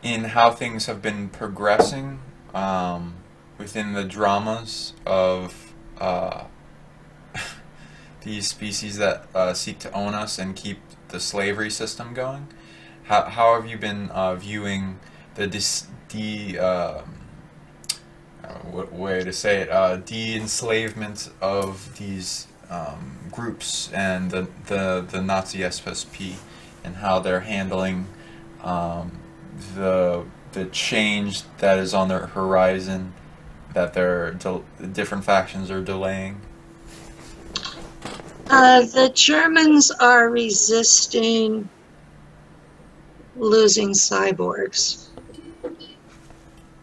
in how things have been progressing within the dramas of these species that seek to own us and keep the slavery system going. How have you been viewing the what way to say it, de-enslavement of these groups and the Nazi SSP, and how they're handling the change that is on their horizon, that the different factions are delaying? The Germans are resisting losing cyborgs.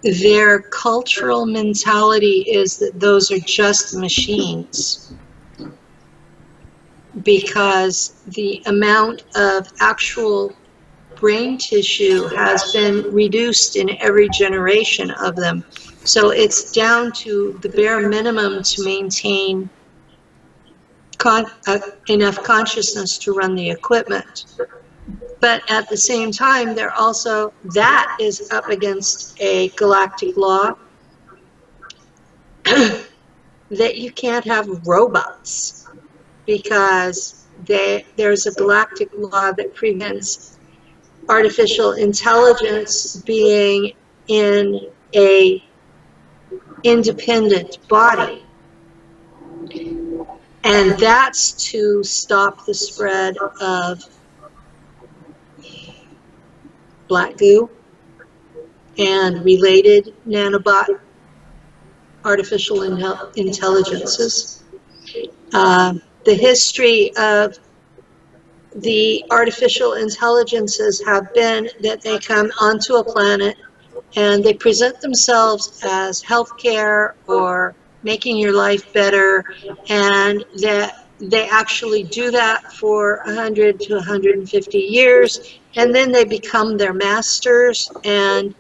Their cultural mentality is that those are just machines, because the amount of actual brain tissue has been reduced in every generation of them. So it's down to the bare minimum to maintain enough consciousness to run the equipment. But at the same time, they're also, that is up against a galactic law that you can't have robots, because there's a galactic law that prevents artificial intelligence being in a independent body. And that's to stop the spread of black goo and related nanobot artificial intelligences. The history of the artificial intelligences have been that they come onto a planet and they present themselves as healthcare or making your life better, and that they actually do that for 100 to 150 years, and then they become their masters, and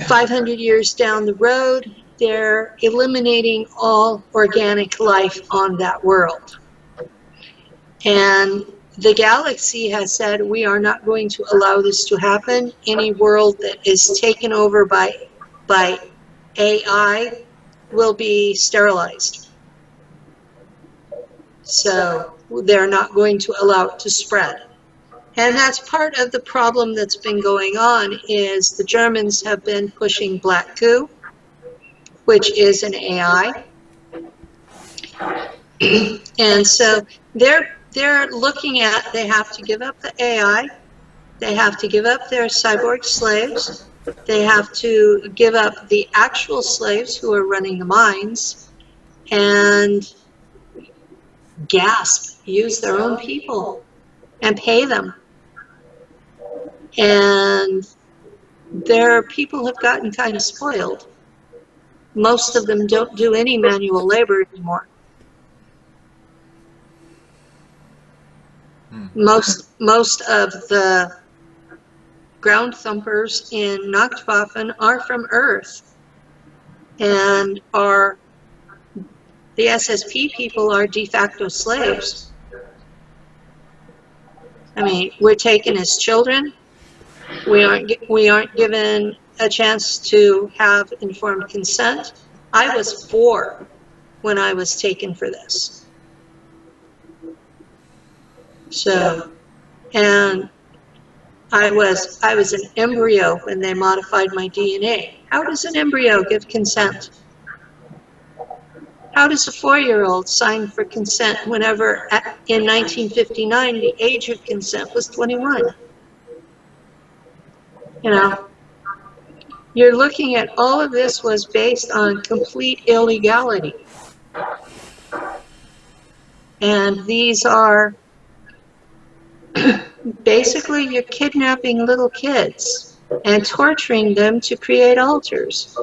500 years down the road, they're eliminating all organic life on that world. And the galaxy has said, we are not going to allow this to happen. Any world that is taken over by AI will be sterilized. So they're not going to allow it to spread. And that's part of the problem that's been going on, is the Germans have been pushing black goo, which is an AI. And so they're looking at, they have to give up the AI, they have to give up their cyborg slaves, they have to give up the actual slaves who are running the mines, and use their own people and pay them. And their people have gotten kind of spoiled. Most of them don't do any manual labor anymore. Most of the ground thumpers in Nacht Waffen are from Earth, and the SSP people are de facto slaves. I mean, we're taken as children. We aren't given a chance to have informed consent. I was 4 when I was taken for this. So, and I was an embryo when they modified my DNA. How does an embryo give consent? How does a 4-year-old sign for consent whenever in 1959 the age of consent was 21? You know, you're looking at all of this was based on complete illegality. And these are basically, you're kidnapping little kids and torturing them to create altars.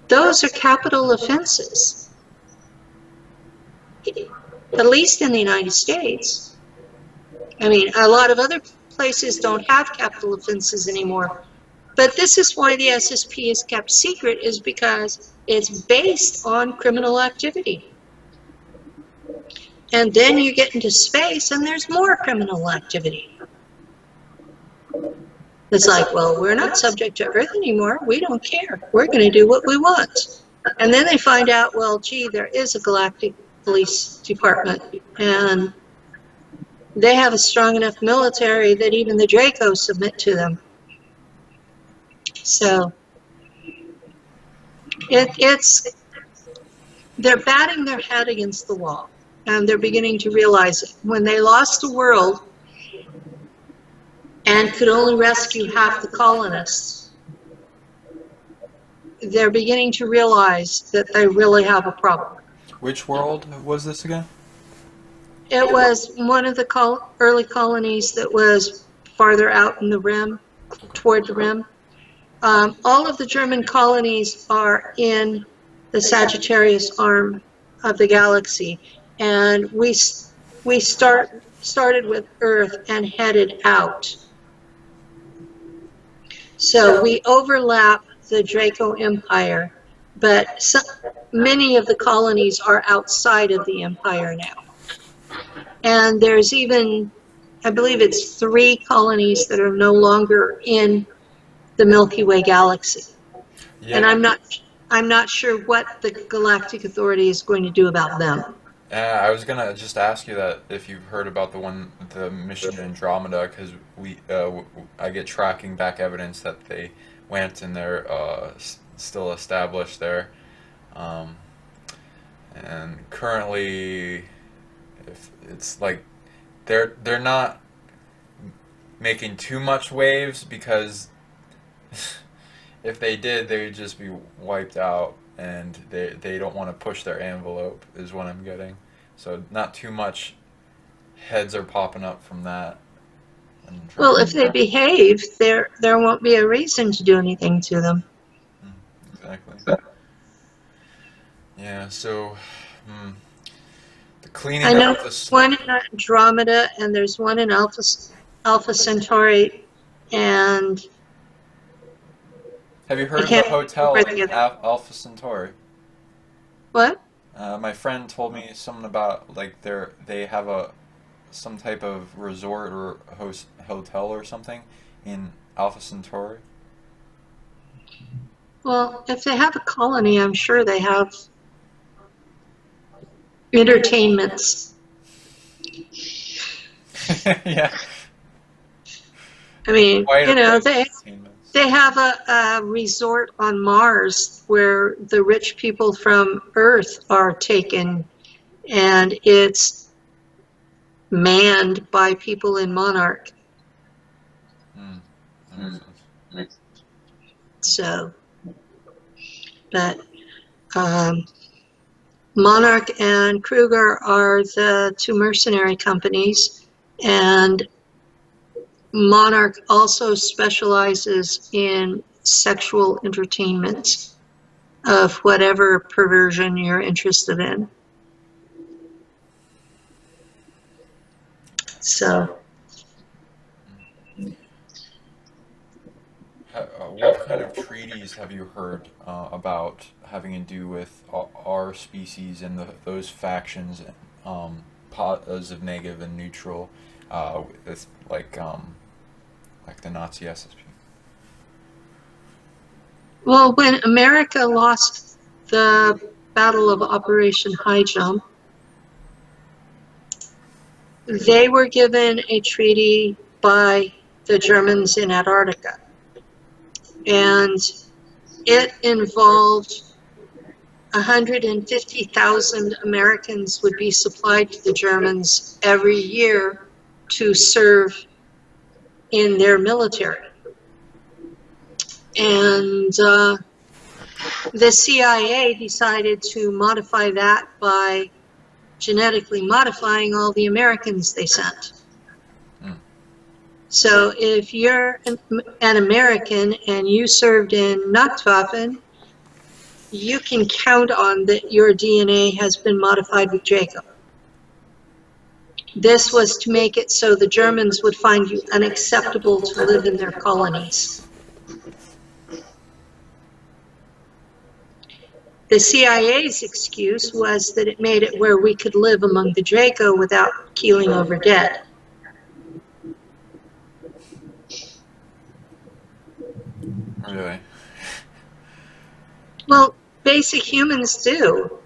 Those are capital offenses, at least in the United States. I mean, a lot of other places don't have capital offenses anymore. But this is why the SSP is kept secret, is because it's based on criminal activity. And then you get into space and there's more criminal activity. It's like, well, we're not subject to Earth anymore. We don't care. We're going to do what we want. And then they find out, well, gee, there is a galactic police department, and they have a strong enough military that even the Dracos submit to them. So they're batting their head against the wall, and they're beginning to realize it. When they lost the world and could only rescue half the colonists, they're beginning to realize that they really have a problem. Which world was this again? It was one of the early colonies that was farther out in the rim, toward the rim. All of the German colonies are in the Sagittarius arm of the galaxy, and we started with Earth and headed out. So we overlap the Draco Empire, but many of the colonies are outside of the Empire now. And there's even, I believe it's 3 colonies that are no longer in the Milky Way galaxy. Yeah. And I'm not sure what the Galactic Authority is going to do about them. I was gonna just ask you that if you've heard about the mission Andromeda, because I get tracking back evidence that they went and they're still established there, and currently, if it's like they're not making too much waves, because if they did, they would just be wiped out, and they don't want to push their envelope, is what I'm getting. So not too much heads are popping up from that. Well, if they behave, there won't be a reason to do anything to them. Exactly. Yeah, so the cleaning I know up there's one in Andromeda, and there's one in Alpha Centauri, and have you heard of the hotel Alpha Centauri? What? My friend told me something about, like, they have some type of resort or hotel or something in Alpha Centauri. Well, if they have a colony, I'm sure they have entertainments. Yeah. I mean, you know, they have a resort on Mars where the rich people from Earth are taken, and it's manned by people in Monarch. That makes sense. So, but Monarch and Kruger are the 2 mercenary companies, and Monarch also specializes in sexual entertainment of whatever perversion you're interested in. So, what kind of treaties have you heard about having to do with our species and those factions, positive, negative, and neutral, with, like the Nazi SSP? well, when America lost the Battle of Operation High Jump, they were given a treaty by the Germans in Antarctica, and it involved 150,000 Americans would be supplied to the Germans every year to serve in their military. And the CIA decided to modify that by genetically modifying all the Americans they sent. So if you're an American and you served in Nacht Waffen, you can count on that your DNA has been modified with Draco. This was to make it so the Germans would find you unacceptable to live in their colonies. The CIA's excuse was that it made it where we could live among the Draco without keeling over dead. Really? Well, basic humans do.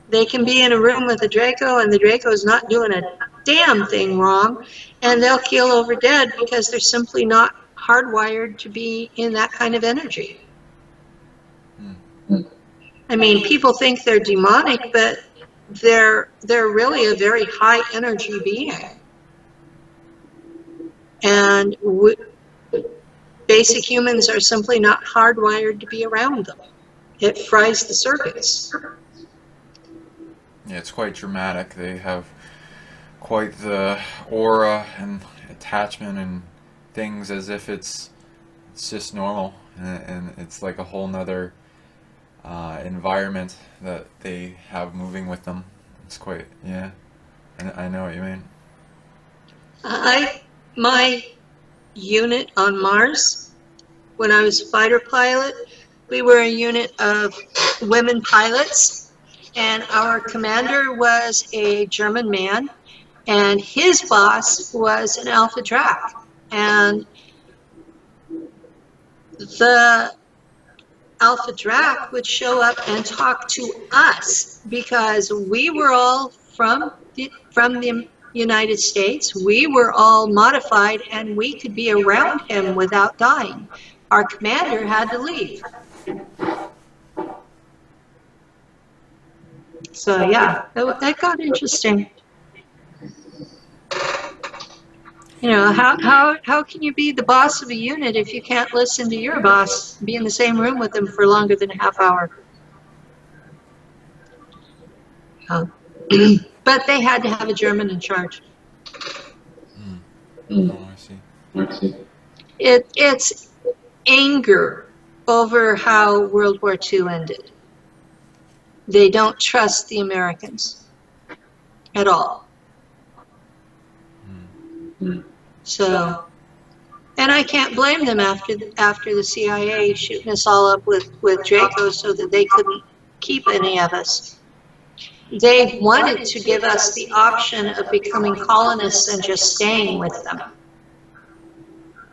They can be in a room with a Draco and the Draco's not doing a damn thing wrong, and they'll keel over dead because they're simply not hardwired to be in that kind of energy. I mean, people think they're demonic, but they're really a very high energy being. And basic humans are simply not hardwired to be around them. It fries the circuits. Yeah, it's quite dramatic. They have quite the aura and attachment and things as if it's just normal, and it's like a whole nother environment that they have moving with them. It's quite, yeah, I know what you mean. My unit on Mars, when I was a fighter pilot, we were a unit of women pilots, and our commander was a German man, and his boss was an Alpha Drac. And the Alpha Drac would show up and talk to us because we were all from the United States. We were all modified and we could be around him without dying. Our commander had to leave. So yeah, that got interesting. You know, how can you be the boss of a unit if you can't listen to your boss, be in the same room with them for longer than a half hour? But they had to have a German in charge. Oh, I see. It's anger over how World War II ended. They don't trust the Americans at all. So, and I can't blame them after the CIA shooting us all up with Draco so that they couldn't keep any of us. They wanted to give us the option of becoming colonists and just staying with them,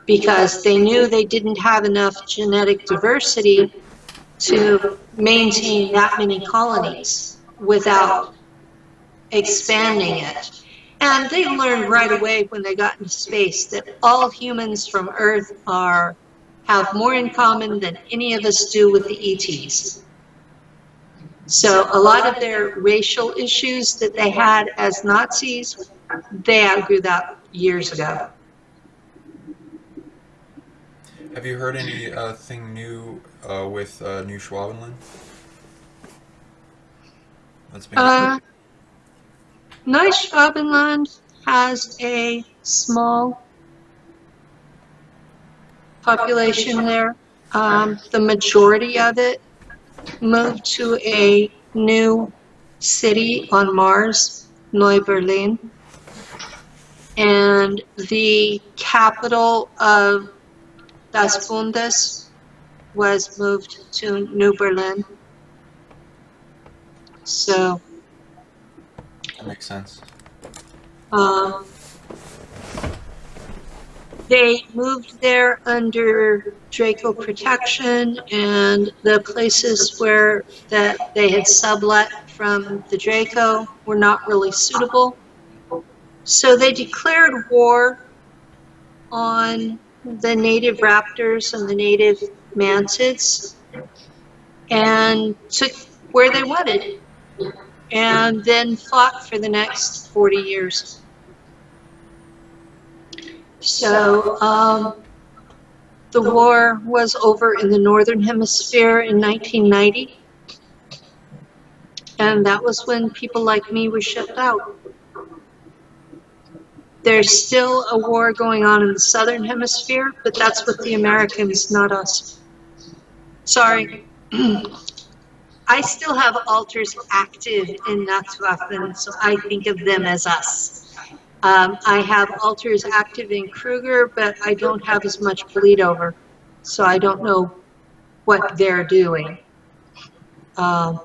because they knew they didn't have enough genetic diversity to maintain that many colonies without expanding it. And they learned right away when they got into space that all humans from Earth have more in common than any of us do with the ETs. So a lot of their racial issues that they had as Nazis, they outgrew that years ago. Have you heard anything new with New Schwabenland? That's been Nacht Waffen has a small population there. The majority of it moved to a new city on Mars, Neu-Berlin. And the capital of Das Bundes was moved to New Berlin. So that makes sense. They moved there under Draco protection, and the places where that they had sublet from the Draco were not really suitable. So they declared war on the native raptors and the native mantids and took where they wanted, and then fought for the next 40 years. So the war was over in the Northern Hemisphere in 1990, and that was when people like me were shipped out. There's still a war going on in the Southern Hemisphere, but that's with the Americans, not us. Sorry. I still have alters active in Nacht Waffen, so I think of them as us. I have alters active in Kruger, but I don't have as much bleed over, so I don't know what they're doing. The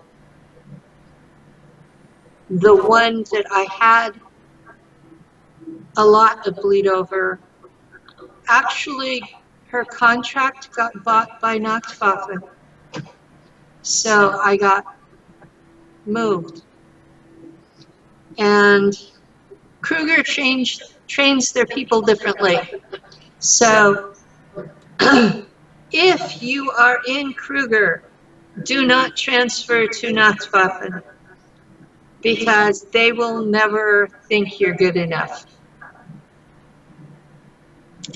one that I had a lot of bleed over, actually her contract got bought by Nacht Waffen. So I got moved. And Kruger trains their people differently. So if you are in Kruger, do not transfer to Nacht Waffen because they will never think you're good enough.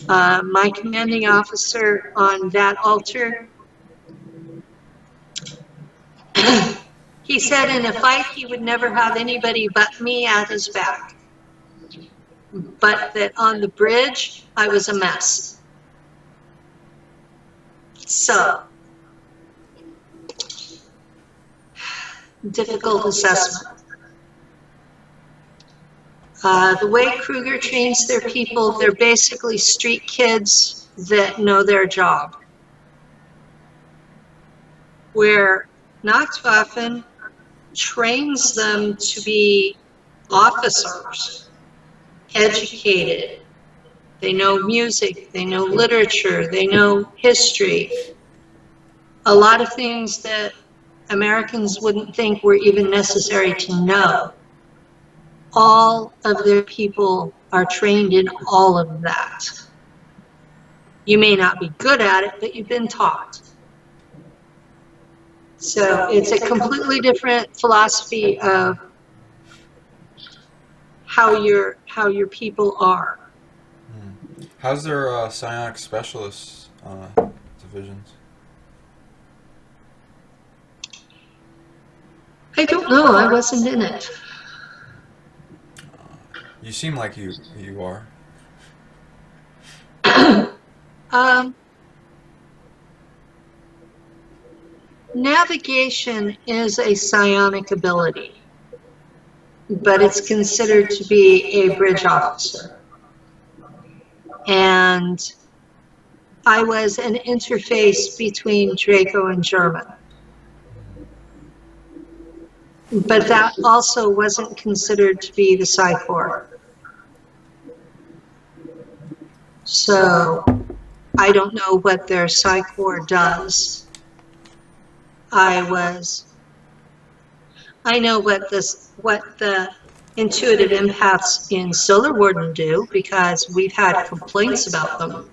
My commanding officer on that altar, he said in a fight he would never have anybody but me at his back. But that on the bridge, I was a mess. So, difficult assessment. The way Kruger trains their people, they're basically street kids that know their job. Where Nacht Waffen trains them to be officers, educated. They know music, they know literature, they know history. A lot of things that Americans wouldn't think were even necessary to know. All of their people are trained in all of that. You may not be good at it, but you've been taught. So it's a completely different philosophy of how your people are. How's their psionic specialists divisions? I don't know. I wasn't in it. You seem like you are. Navigation is a psionic ability, but it's considered to be a bridge officer. And I was an interface between Draco and German. But that also wasn't considered to be the Psi Corps. So I don't know what their Psi Corps does. I know what the intuitive empaths in Solar Warden do because we've had complaints about them.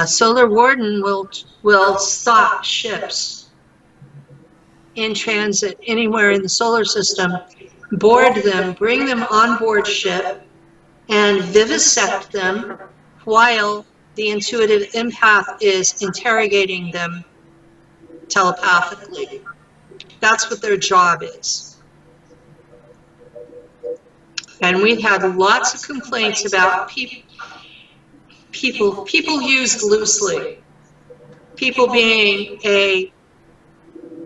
Solar Warden will stop ships in transit anywhere in the solar system, board them, bring them on board ship, and vivisect them while the intuitive empath is interrogating them telepathically. That's what their job is. And we've had lots of complaints about people used loosely. People being a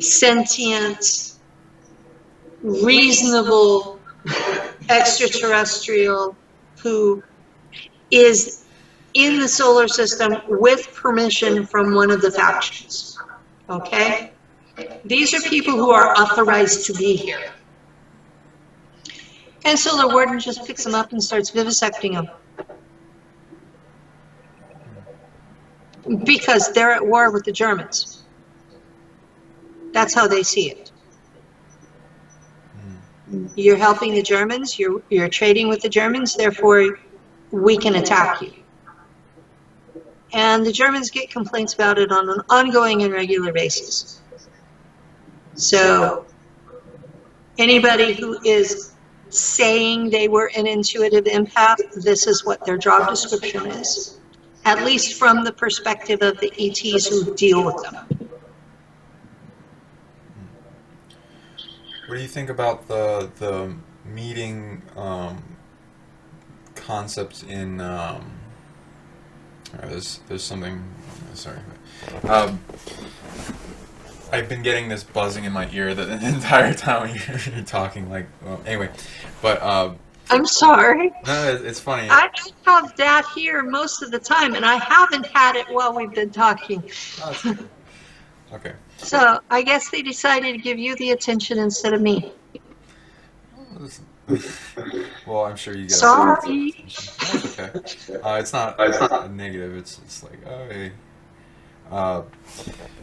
sentient, reasonable extraterrestrial who is in the solar system with permission from one of the factions. Okay? These are people who are authorized to be here. And Solar Warden just picks them up and starts vivisecting them. Because they're at war with the Germans. That's how they see it. You're helping the Germans, you're trading with the Germans, therefore we can attack you. And the Germans get complaints about it on an ongoing and regular basis. So anybody who is saying they were an intuitive empath, this is what their job description is. At least from the perspective of the ETs who deal with them. What do you think about the meeting concepts in there's something, sorry, I've been getting this buzzing in my ear the entire time you're talking, like, well, anyway, but I'm sorry. no, it's funny. I have that here most of the time, and I haven't had it while we've been talking. Oh, okay. So I guess they decided to give you the attention instead of me. Well, I'm sure you get a lot of Sorry. attention. That's okay. It's not a negative. It's like, oh hey. Uh,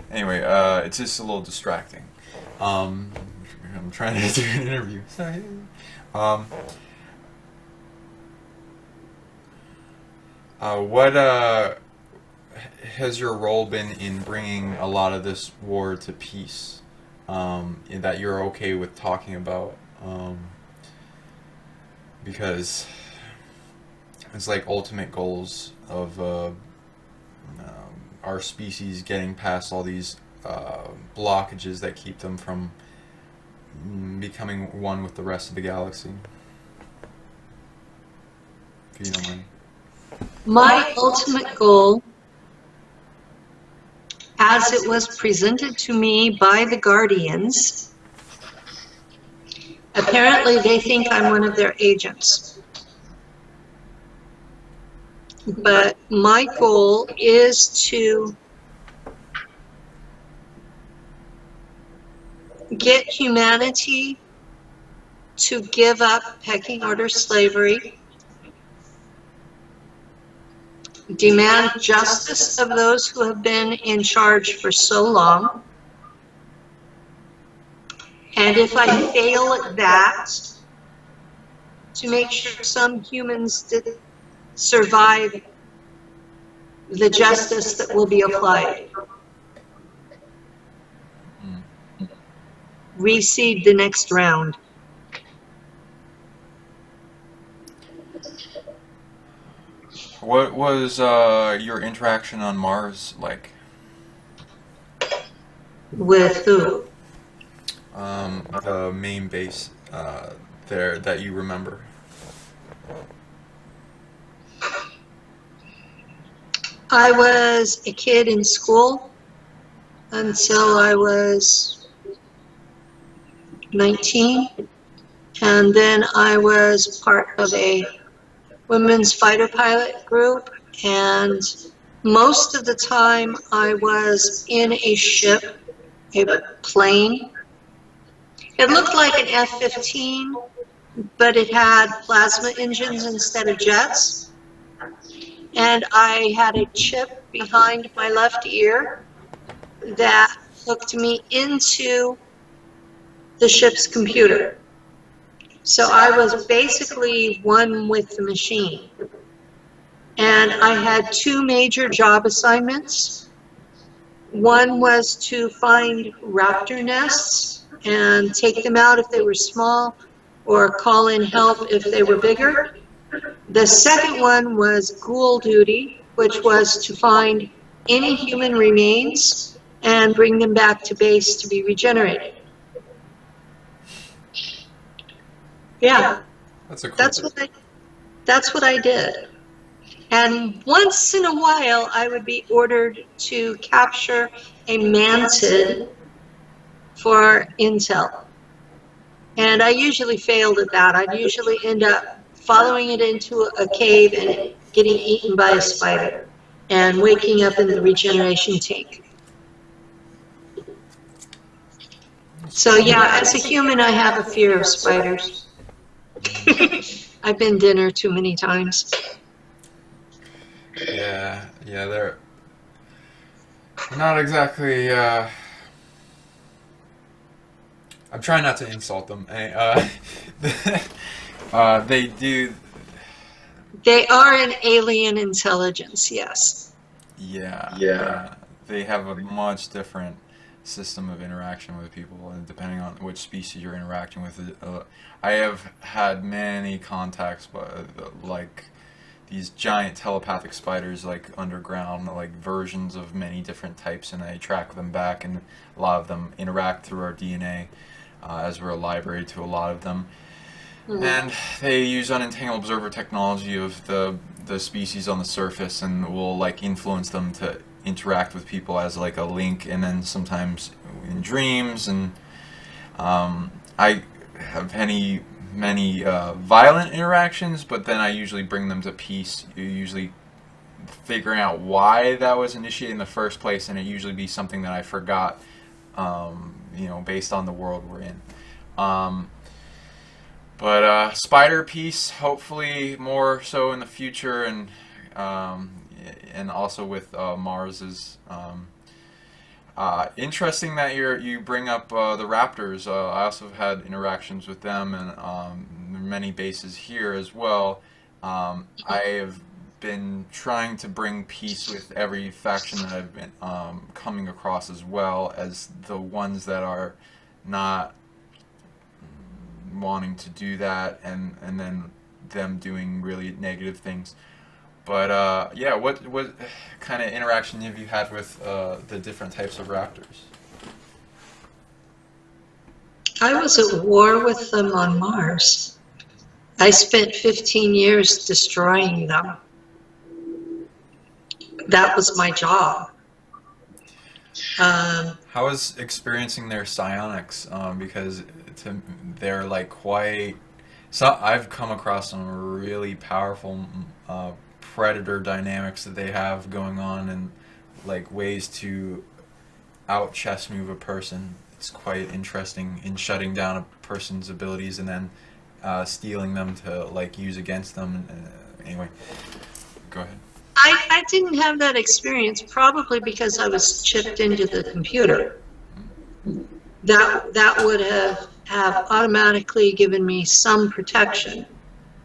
anyway, it's just a little distracting. Um, I'm trying to do an interview. Sorry. Um, what has your role been in bringing a lot of this war to peace? That you're okay with talking about? Because it's like ultimate goals of our species getting past all these blockages that keep them from becoming one with the rest of the galaxy. If you don't mind. My ultimate goal, as it was presented to me by the Guardians, apparently they think I'm one of their agents. But my goal is to get humanity to give up pecking order slavery, demand justice of those who have been in charge for so long, and if I fail at that, to make sure some humans did survive the justice that will be applied. Reseed the next round. What was your interaction on Mars like? With who? The main base there that you remember. I was a kid in school until I was 19, and then I was part of a women's fighter pilot group, and most of the time I was in a ship, a plane. It looked like an F-15, but it had plasma engines instead of jets. And I had a chip behind my left ear that hooked me into the ship's computer. So I was basically one with the machine. And I had two major job assignments. One was to find raptor nests and take them out if they were small, or call in help if they were bigger. The second one was ghoul duty, which was to find any human remains and bring them back to base to be regenerated. Yeah, That's a cool. that's what I did. And once in a while, I would be ordered to capture a mantid for intel. And I usually failed at that. I'd usually end up following it into a cave and getting eaten by a spider and waking up in the regeneration tank. So yeah, as a human, I have a fear of spiders. I've been dinner too many times. Yeah, they're not exactly. I'm trying not to insult them. They do. They are an alien intelligence, yes. Yeah. They have a much different system of interaction with people, and depending on which species you're interacting with. I have had many contacts, but like these giant telepathic spiders, like underground, like versions of many different types, and I track them back, and a lot of them interact through our DNA, as we're a library to a lot of them. Mm-hmm. And they use unentangled observer technology of the species on the surface, and will like influence them to interact with people as like a link, and then sometimes in dreams. And I have many violent interactions, but then I usually bring them to peace. You usually figuring out why that was initiated in the first place, and it usually be something that I forgot, based on the world we're in. But spider piece, hopefully more so in the future, and also with Mars's. Interesting that you bring up the Raptors. I also have had interactions with them, and many bases here as well. I have been trying to bring peace with every faction that I've been coming across, as well as the ones that are not wanting to do that, and then them doing really negative things. But yeah, what kind of interaction have you had with the different types of raptors? I was at war with them on Mars. I spent 15 years destroying them. That was my job. How was experiencing their psionics? Because they're like quite. So I've come across some really powerful predator dynamics that they have going on, and like ways to out chess move a person. It's quite interesting in shutting down a person's abilities and then stealing them to like use against them. Anyway, go ahead. I didn't have that experience, probably because I was chipped into the computer. That would have automatically given me some protection.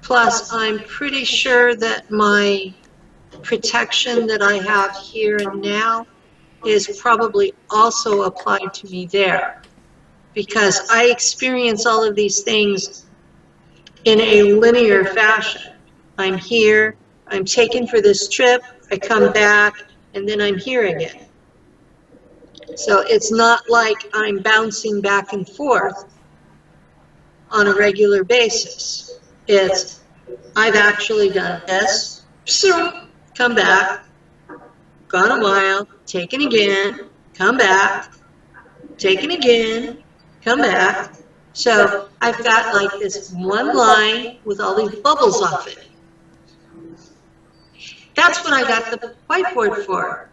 Plus, I'm pretty sure that my protection that I have here and now is probably also applied to me there, because I experience all of these things in a linear fashion. I'm here, I'm taken for this trip, I come back, and then I'm here again. So it's not like I'm bouncing back and forth on a regular basis. It's, I've actually done this, come back, gone a while, taken again, come back, taken again, come back. So I've got like this one line with all these bubbles off it. That's what I got the whiteboard for.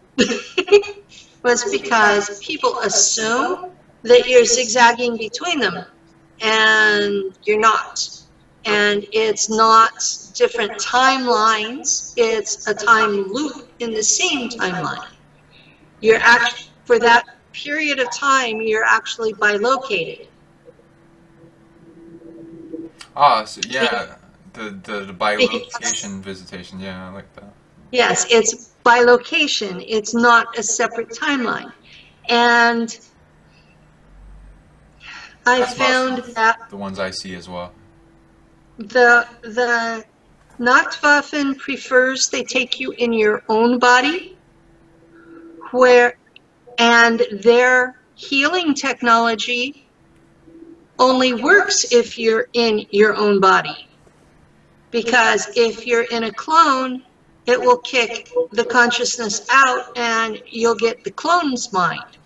Was because people assume that you're zigzagging between them, and you're not. And it's not different timelines, it's a time loop in the same timeline. You're actually, for that period of time, you're actually bilocated. Ah, so yeah, the bilocation visitation, yeah, I like that. Yes, it's bilocation, it's not a separate timeline. And I found that the ones I see as well. The Nacht Waffen prefers they take you in your own body, and their healing technology only works if you're in your own body. Because if you're in a clone, it will kick the consciousness out and you'll get the clone's mind.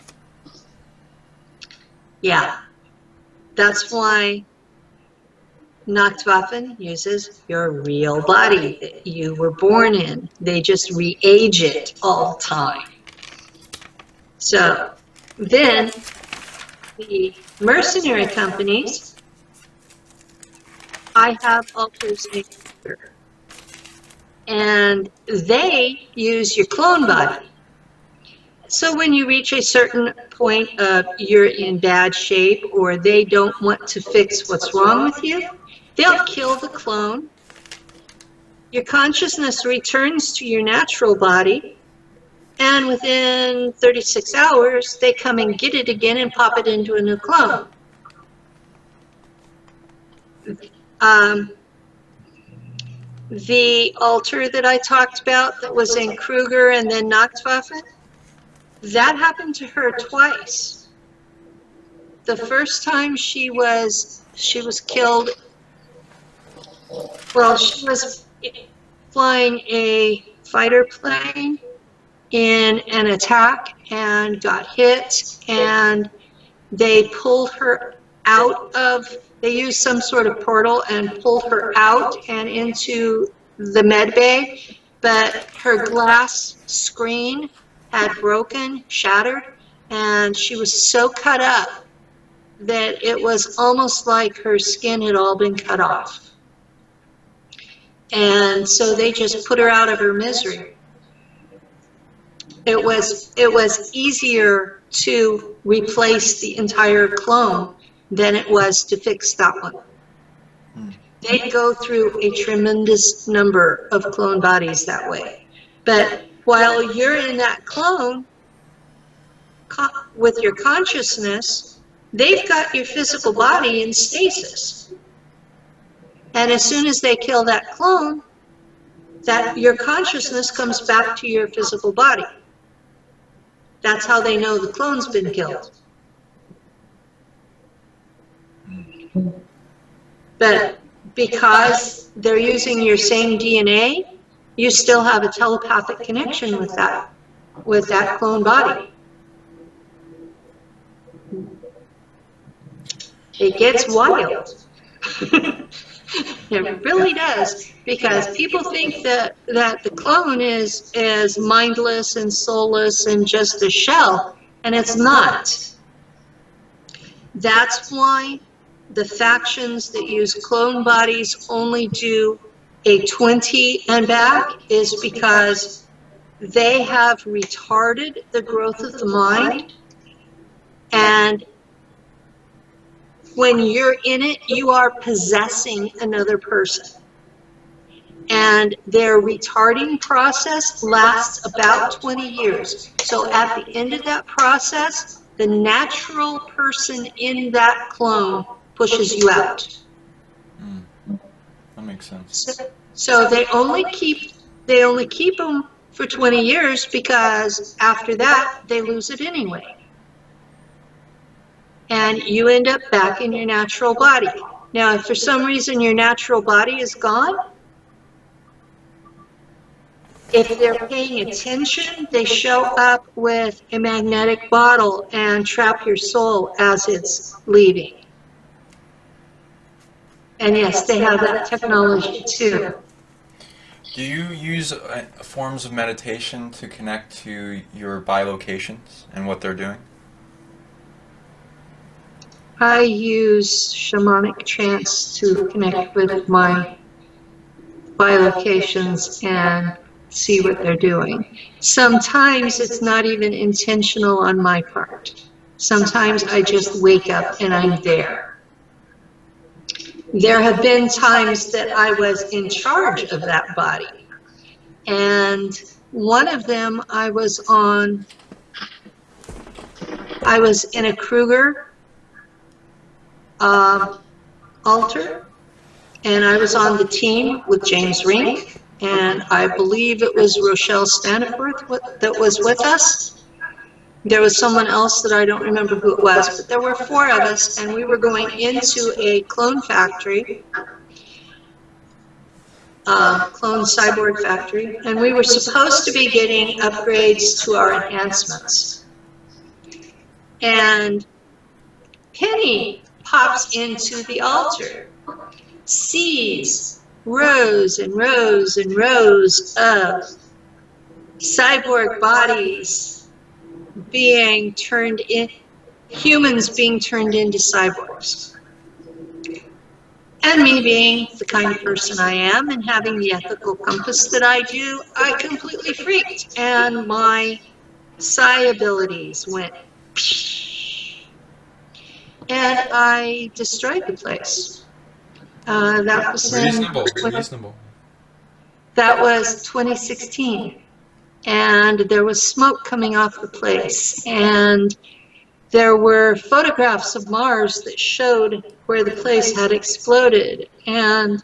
Yeah, that's why Nacht Waffen uses your real body that you were born in. They just re-age it all the time. So then the mercenary companies, I have alters nature, and they use your clone body. So when you reach a certain point of you're in bad shape, or they don't want to fix what's wrong with you, they'll kill the clone. Your consciousness returns to your natural body, and within 36 hours, they come and get it again and pop it into a new clone. The altar that I talked about that was in Kruger and then Nacht Waffen, that happened to her twice. The first time she was killed, well, she was flying a fighter plane in an attack and got hit, and they pulled her out of, they used some sort of portal and pulled her out and into the med bay, but her glass screen had broken, shattered, and she was so cut up that it was almost like her skin had all been cut off. And so they just put her out of her misery. It was easier to replace the entire clone than it was to fix that one. They go through a tremendous number of clone bodies that way. But while you're in that clone, with your consciousness, they've got your physical body in stasis. And as soon as they kill that clone, that your consciousness comes back to your physical body. That's how they know the clone's been killed. But because they're using your same DNA, you still have a telepathic connection with that clone body. It gets wild. It really does, because people think that the clone is mindless and soulless and just a shell, and it's not. That's why the factions that use clone bodies only do a 20 and back, is because they have retarded the growth of the mind, and when you're in it, you are possessing another person. And their retarding process lasts about 20 years. So at the end of that process, the natural person in that clone pushes you out. That makes sense. So they only keep them for 20 years, because after that, they lose it anyway. And you end up back in your natural body. Now, if for some reason your natural body is gone, if they're paying attention, they show up with a magnetic bottle and trap your soul as it's leaving. And yes, they have that technology too. Do you use forms of meditation to connect to your bilocations and what they're doing? I use shamanic trance to connect with my bilocations and see what they're doing. Sometimes it's not even intentional on my part. Sometimes I just wake up and I'm there. There have been times that I was in charge of that body. And one of them I was in a Kruger altar, and I was on the team with James Rink, and I believe it was Rochelle Staniforth that was with us. There was someone else that I don't remember who it was, but there were 4 of us, and we were going into a clone factory, clone cyborg factory, and we were supposed to be getting upgrades to our enhancements. And Penny pops into the altar, sees rows and rows and rows of cyborg bodies being turned in, humans being turned into cyborgs. And me being the kind of person I am and having the ethical compass that I do, I completely freaked, and my psi abilities went and I destroyed the place. That was reasonable. That was 2016, and there was smoke coming off the place, and there were photographs of Mars that showed where the place had exploded, and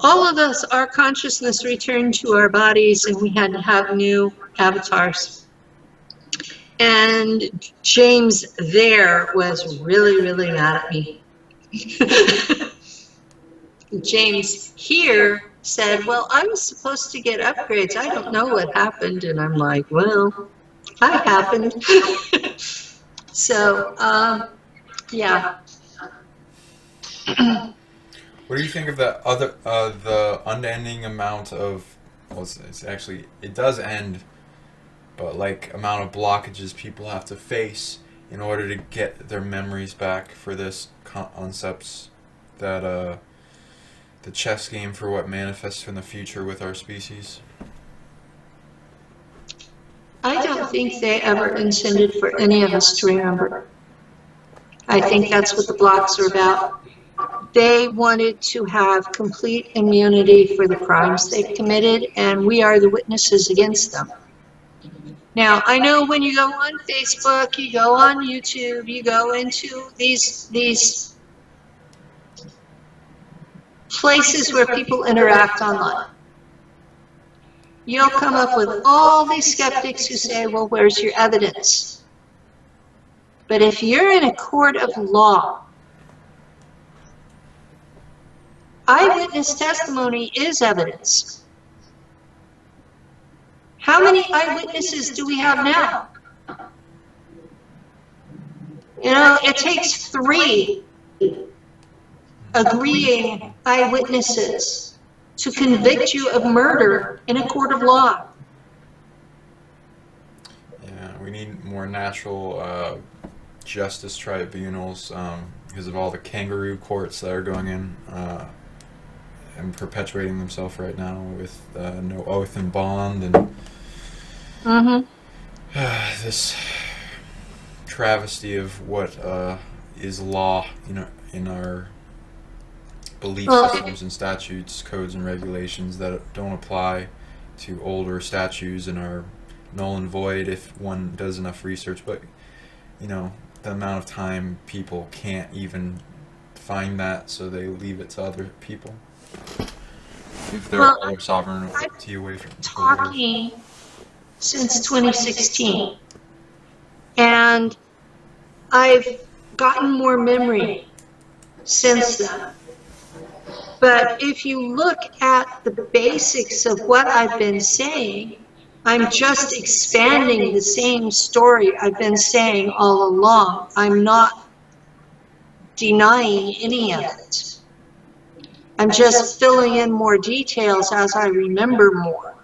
all of us, our consciousness returned to our bodies, and we had to have new avatars. And James there was really, really mad at me. James here said, well, I was supposed to get upgrades. I don't know what happened. And I'm like, well, I happened. So, yeah. What do you think of the other, the unending amount of, well, it's actually, it does end but like amount of blockages people have to face in order to get their memories back for this concepts that the chess game for what manifests in the future with our species. I don't think they ever intended for any of us to remember. I think that's what the blocks are about. They wanted to have complete immunity for the crimes they've committed, and we are the witnesses against them. Now, I know when you go on Facebook, you go on YouTube, you go into these places where people interact online. You'll come up with all these skeptics who say, well, where's your evidence? But if you're in a court of law, eyewitness testimony is evidence. How many eyewitnesses do we have now? You know, it takes 3 agreeing eyewitnesses to convict you of murder in a court of law. Yeah, we need more natural justice tribunals because of all the kangaroo courts that are going in and perpetuating themselves right now with no oath and bond and this travesty of what is law, you know, in our belief systems and statutes, codes and regulations that don't apply to older statutes and are null and void if one does enough research. But you know, the amount of time people can't even find that, so they leave it to other people. If they're sovereignty away from talking since 2016, and I've gotten more memory since then. But if you look at the basics of what I've been saying, I'm just expanding the same story I've been saying all along. I'm not denying any of it. I'm just filling in more details as I remember more.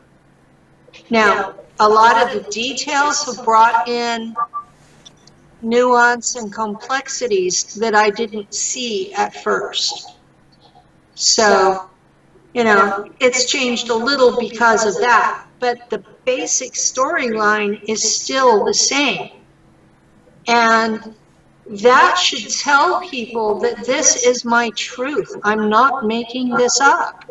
Now, a lot of the details have brought in nuance and complexities that I didn't see at first. So, you know, it's changed a little because of that, but the basic storyline is still the same. And that should tell people that this is my truth. I'm not making this up.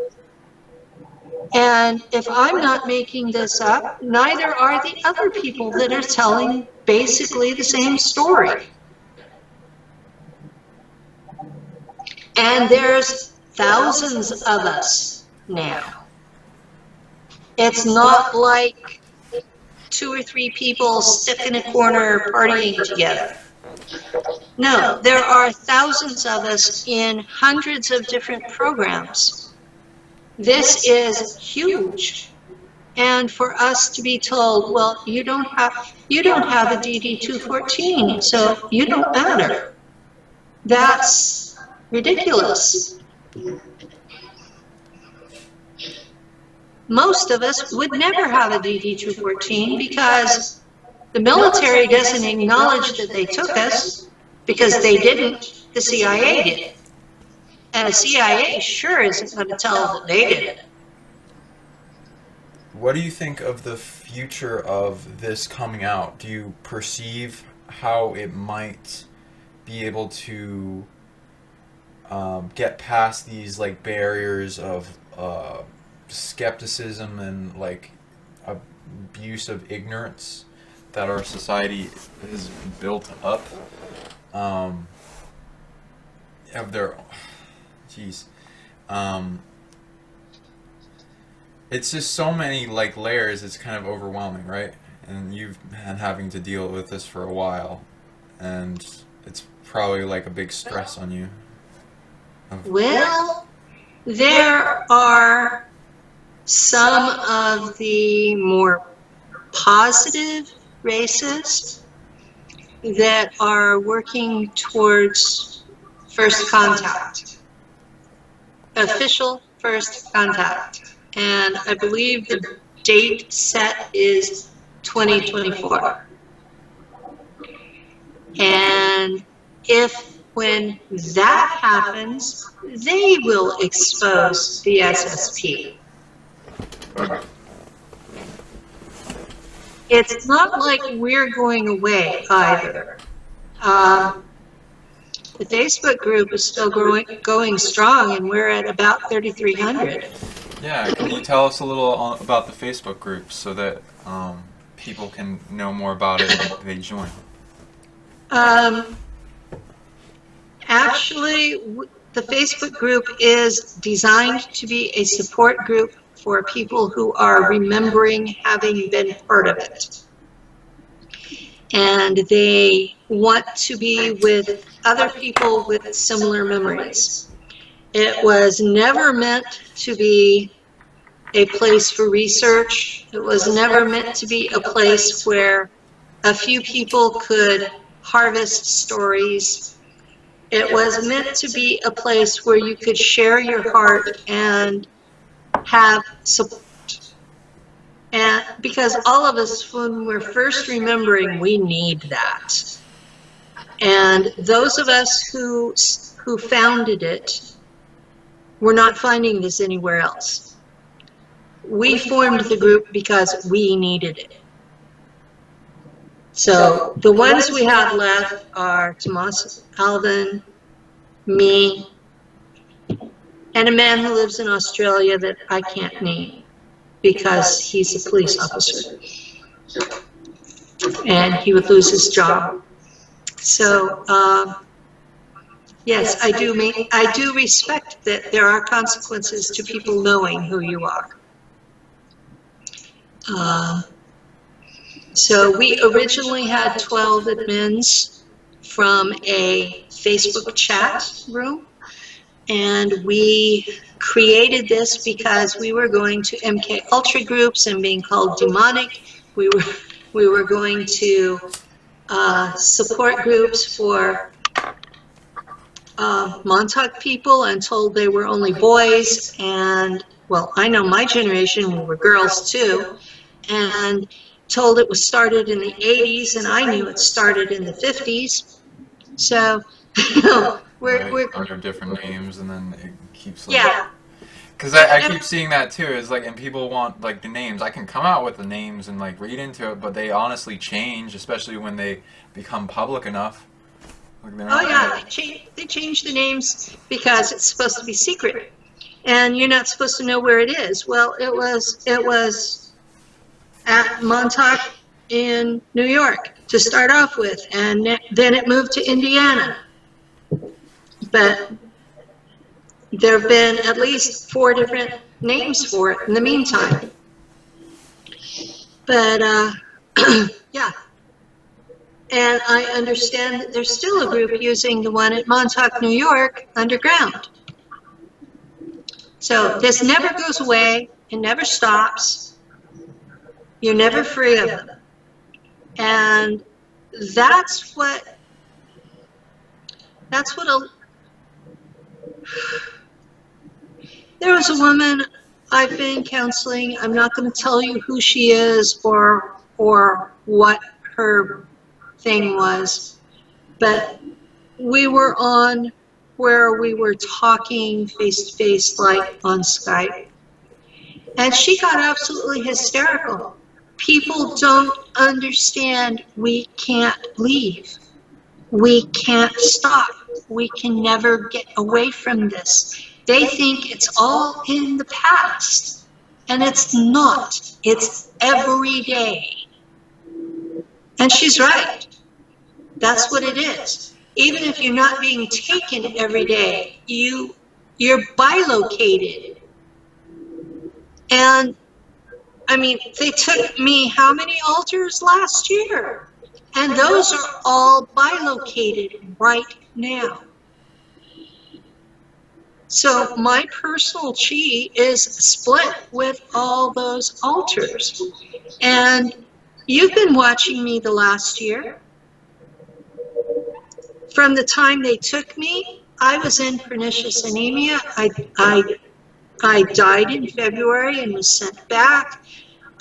And if I'm not making this up, neither are the other people that are telling basically the same story. And there's thousands of us now. It's not like 2 or 3 people stuck in a corner partying together. No, there are thousands of us in hundreds of different programs. This is huge. And for us to be told, well, you don't have a DD-214, so you don't matter. That's ridiculous. Most of us would never have a DD-214 because the military doesn't acknowledge that they took us, because they didn't, the CIA did. And the CIA sure isn't going to tell that they did it. What do you think of the future of this coming out? Do you perceive how it might be able to get past these like barriers of skepticism and like abuse of ignorance that our society has built up? Of their, it's just so many like layers. It's kind of overwhelming, right? And you've been having to deal with this for a while, and it's probably like a big stress on you. Well, there are some of the more positive races that are working towards first contact, official first contact. And I believe the date set is 2024. And if when that happens, they will expose the SSP. It's not like we're going away either. The Facebook group is still going strong, and we're at about 3,300. Yeah, can you tell us a little about the Facebook group so that people can know more about it if they join? Actually, the Facebook group is designed to be a support group for people who are remembering having been part of it. And they want to be with other people with similar memories. It was never meant to be a place for research. It was never meant to be a place where a few people could harvest stories. It was meant to be a place where you could share your heart and have support. And because all of us, when we're first remembering, we need that. And those of us who founded it, we're not finding this anywhere else. We formed the group because we needed it. So the ones we have left are Tomas, Alvin, me, and a man who lives in Australia that I can't name because he's a police officer and he would lose his job. So yes, I do respect that there are consequences to people knowing who you are. So we originally had 12 admins from a Facebook chat room, and we created this because we were going to MK Ultra groups and being called demonic. We were going to support groups for Montauk people and told they were only boys. And well, I know my generation, we were girls too, and told it was started in the 80s, and I knew it started in the 50s. So, you know, we're under different names, and then it keeps like, yeah. Because I keep seeing that too. Is like, and people want like the names. I can come out with the names and like read into it, but they honestly change, especially when they become public enough. Like, Oh yeah, they change the names because it's supposed to be secret, and you're not supposed to know where it is. Well, it was at Montauk in New York to start off with, and then it moved to Indiana. But there have been at least 4 different names for it in the meantime. But yeah, and I understand that there's still a group using the one at Montauk, New York, underground. So this never goes away, it never stops. You're never free of them. And that's what there was a woman I've been counseling. I'm not going to tell you who she is or what her thing was, but we were on where we were talking face to face, like on Skype, and she got absolutely hysterical. People don't understand. We can't leave. We can't stop. We can never get away from this. They think it's all in the past, and it's not. It's every day. And she's right. That's what it is. Even if you're not being taken every day, you're bilocated. And I mean, they took me how many altars last year? And those are all bilocated right now. So my personal chi is split with all those altars. And you've been watching me the last year. From the time they took me, I was in pernicious anemia. I died in February and was sent back.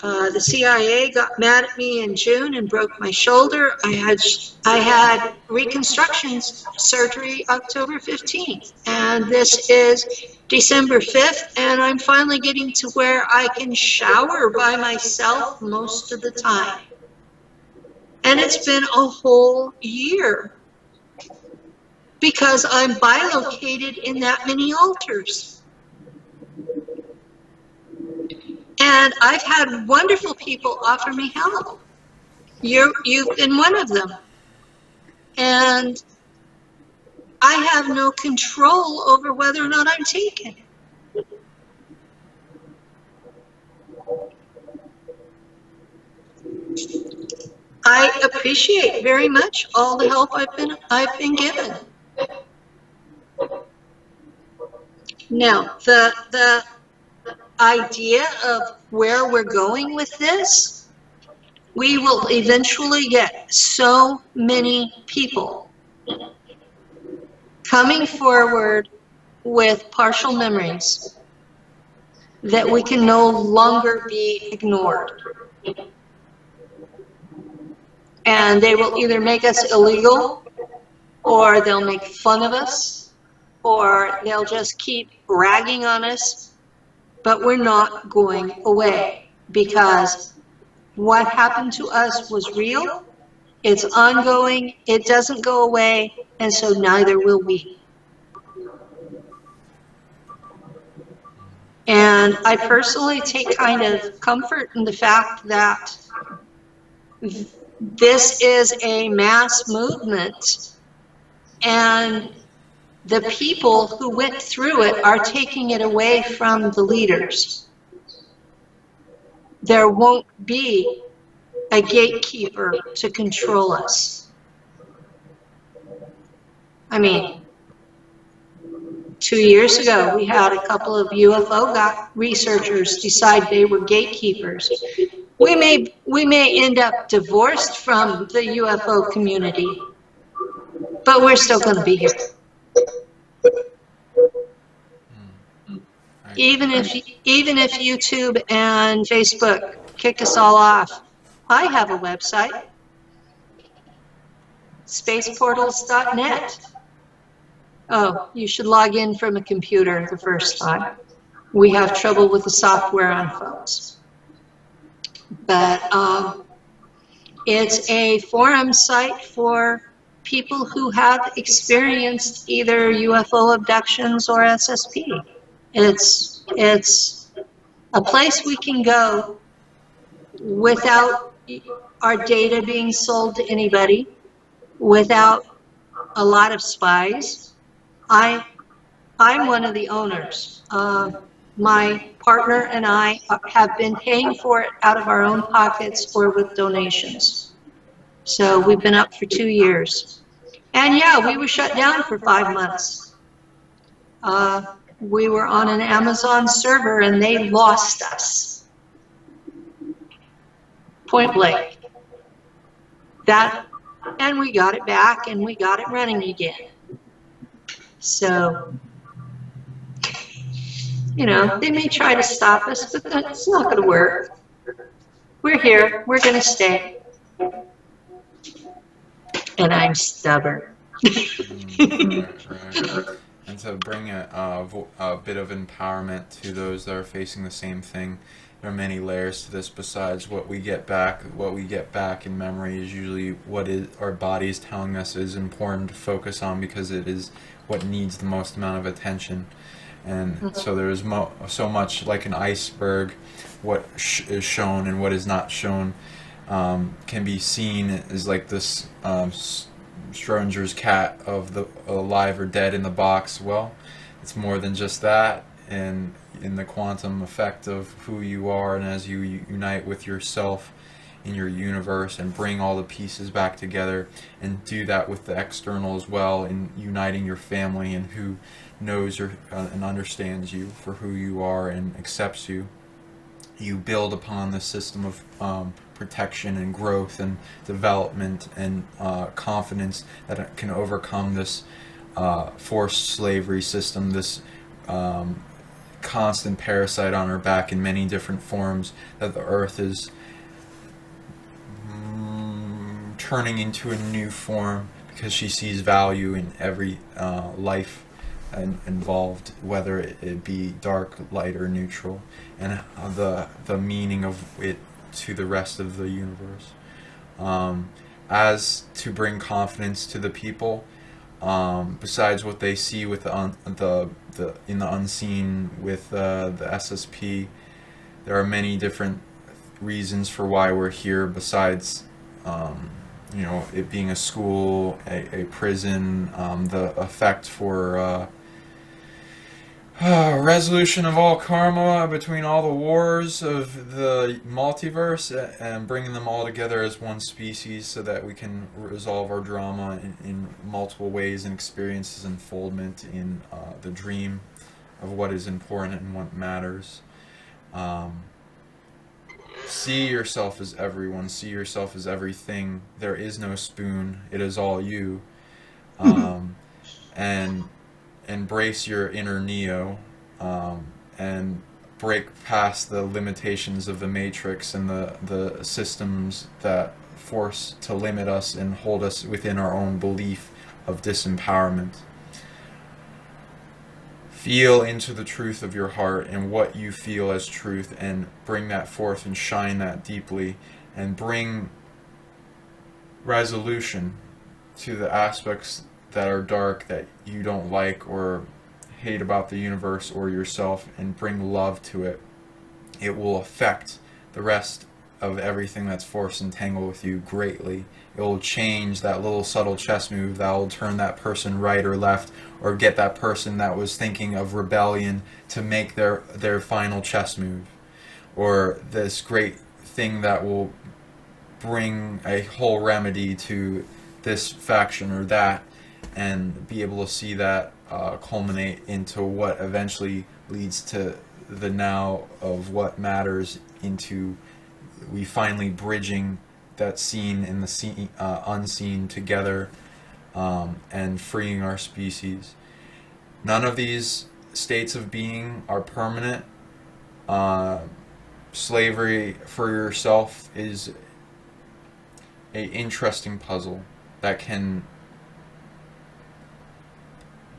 The CIA got mad at me in June and broke my shoulder. I had reconstruction surgery October 15th, and this is December 5th, and I'm finally getting to where I can shower by myself most of the time. And it's been a whole year because I'm bilocated in that many altars. And I've had wonderful people offer me help. You've been one of them. And I have no control over whether or not I'm taken. I appreciate very much all the help I've been given. Now, the idea of where we're going with this, we will eventually get so many people coming forward with partial memories that we can no longer be ignored. And they will either make us illegal, or they'll make fun of us, or they'll just keep ragging on us. But we're not going away, because what happened to us was real, it's ongoing, it doesn't go away, and so neither will we. And I personally take kind of comfort in the fact that this is a mass movement, and the people who went through it are taking it away from the leaders. There won't be a gatekeeper to control us. I mean, 2 years ago, we had a couple of UFO researchers decide they were gatekeepers. We may end up divorced from the UFO community, but we're still going to be here. Even if YouTube and Facebook kick us all off, I have a website, spaceportals.net. Oh, you should log in from a computer the first time. We have trouble with the software on phones. But it's a forum site for people who have experienced either UFO abductions or SSP. It's a place we can go without our data being sold to anybody, without a lot of spies. I'm one of the owners. My partner and I have been paying for it out of our own pockets or with donations. So we've been up for 2 years. And yeah, we were shut down for 5 months. We were on an Amazon server and they lost us. Point blank. And we got it back and we got it running again. So, you know, they may try to stop us, but it's not going to work. We're here. We're going to stay. And I'm stubborn. Right. And to bring a bit of empowerment to those that are facing the same thing, there are many layers to this besides what we get back. What we get back in memory is usually what our body is telling us is important to focus on, because it is what needs the most amount of attention. And so there is so much like an iceberg. What is shown and what is not shown can be seen as like this Schrodinger's cat of the alive or dead in the box. Well, it's more than just that, and in the quantum effect of who you are, and as you unite with yourself in your universe and bring all the pieces back together, and do that with the external as well, in uniting your family and who knows and understands you for who you are and accepts you. You build upon the system of protection and growth and development and confidence that it can overcome this forced slavery system, this constant parasite on her back in many different forms that the earth is turning into a new form, because she sees value in every life involved, whether it be dark, light, or neutral, and the meaning of it to the rest of the universe. As to bring confidence to the people, besides what they see with the in the unseen with the SSP, there are many different reasons for why we're here, besides you know, it being a school, a prison, the effect for resolution of all karma between all the wars of the multiverse, and bringing them all together as one species so that we can resolve our drama in multiple ways and experiences unfoldment in the dream of what is important and what matters. See yourself as everyone. See yourself as everything. There is no spoon. It is all you. And embrace your inner Neo, and break past the limitations of the Matrix and the systems that force to limit us and hold us within our own belief of disempowerment. Feel into the truth of your heart and what you feel as truth, and bring that forth and shine that deeply, and bring resolution to the aspects that are dark that you don't like or hate about the universe or yourself, and bring love to it. It will affect the rest of everything that's force and tangle with you greatly. It will change that little subtle chess move that will turn that person right or left, or get that person that was thinking of rebellion to make their final chess move, or this great thing that will bring a whole remedy to this faction or that, and be able to see that culminate into what eventually leads to the now of what matters, into we finally bridging that seen and the unseen together, and freeing our species. None of these states of being are permanent. Slavery for yourself is an interesting puzzle that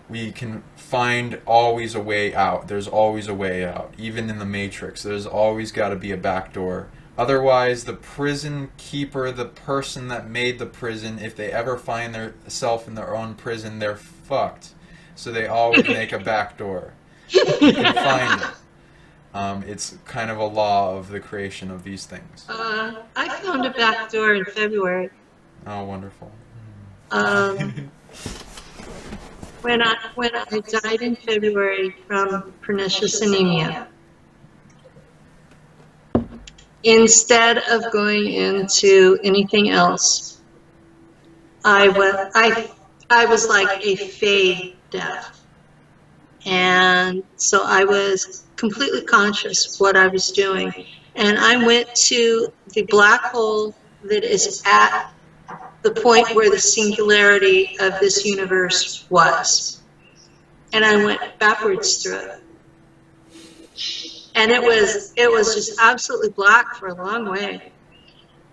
we can find always a way out. There's always a way out. Even in the Matrix, there's always got to be a back door. Otherwise, the prison keeper, the person that made the prison, if they ever find themselves in their own prison, they're fucked. So they always make a back door. You can find it. It's kind of a law of the creation of these things. I found a back door in February. Oh, wonderful. When I died in February from pernicious anemia, instead of going into anything else, I was like a fade death, and so I was completely conscious of what I was doing, and I went to the black hole that is at the point where the singularity of this universe was, and I went backwards through it. And it was just absolutely black for a long way.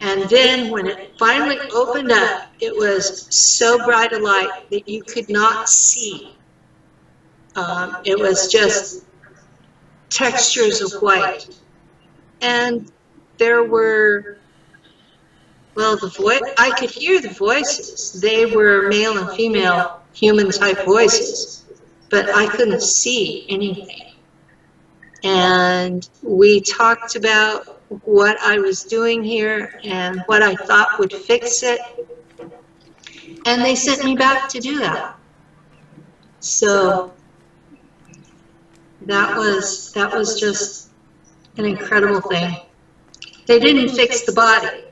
And then when it finally opened up, it was so bright a light that you could not see. It was just textures of white. And there were, well, I could hear the voices. They were male and female human type voices, but I couldn't see anything. And we talked about what I was doing here and what I thought would fix it. And they sent me back to do that. So that was just an incredible thing. They didn't fix the body.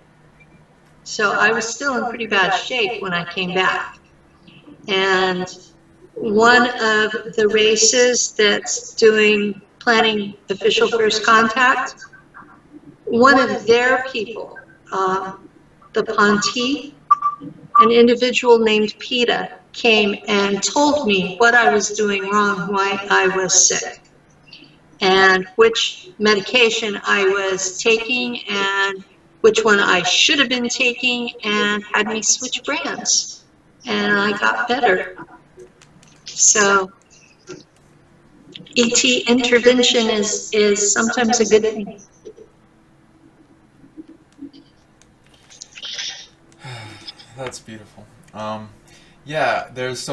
So I was still in pretty bad shape when I came back. And one of the races that's planning official first contact, one of their people, the Ponti, an individual named PETA, came and told me what I was doing wrong, why I was sick. and which medication I was taking and which one I should have been taking, and had me switch brands. And I got better. So ET intervention is sometimes a good thing. That's beautiful. Yeah, there's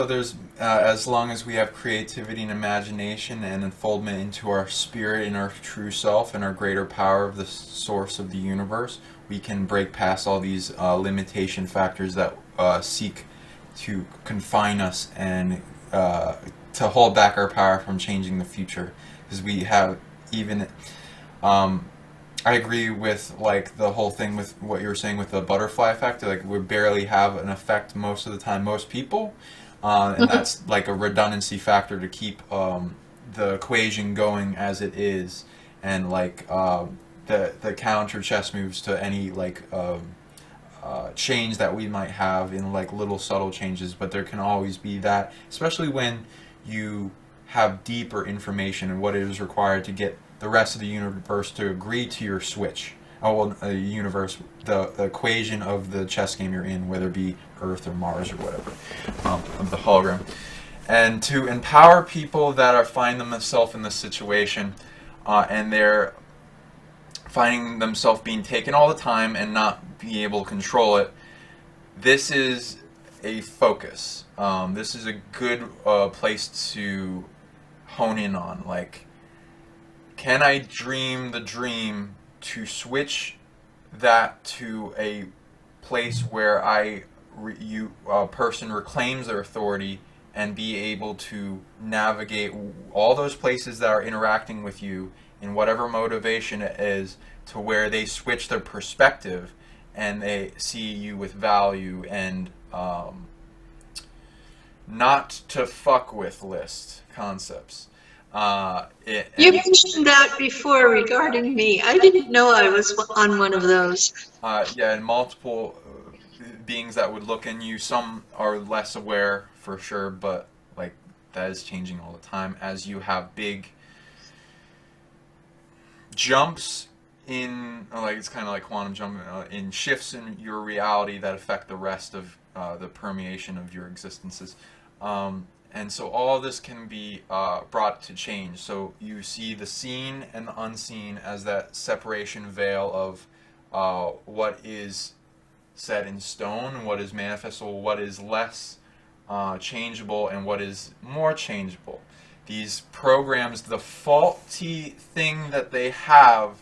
as long as we have creativity and imagination and unfoldment into our spirit and our true self and our greater power of the source of the universe, we can break past all these limitation factors that seek to confine us and to hold back our power from changing the future. Because we have even I agree with like the whole thing with what you were saying with the butterfly effect. Like we barely have an effect most of the time, most people, and that's like a redundancy factor to keep the equation going as it is, and like the counter chess moves to any like change that we might have in like little subtle changes. But there can always be that, especially when you have deeper information and what it is required to get the rest of the universe to agree to your switch. Oh, well, the universe, the equation of the chess game you're in, whether it be Earth or Mars or whatever, of the hologram. And to empower people that are finding themselves in this situation, and they're finding themselves being taken all the time and not be able to control it, this is a focus. This is a good place to hone in on. Like, can I dream the dream to switch that to a place where a person reclaims their authority and be able to navigate all those places that are interacting with you in whatever motivation it is, to where they switch their perspective and they see you with value and not to fuck with list concepts. You mentioned that before regarding me. I didn't know I was on one of those. Yeah, and multiple beings that would look in you. Some are less aware for sure, but like that is changing all the time as you have big jumps in, like it's kind of like quantum jumping, in shifts in your reality that affect the rest of the permeation of your existences. And so all this can be brought to change. So you see the seen and the unseen as that separation veil of what is set in stone, what is manifestable, what is less changeable, and what is more changeable. These programs, the faulty thing that they have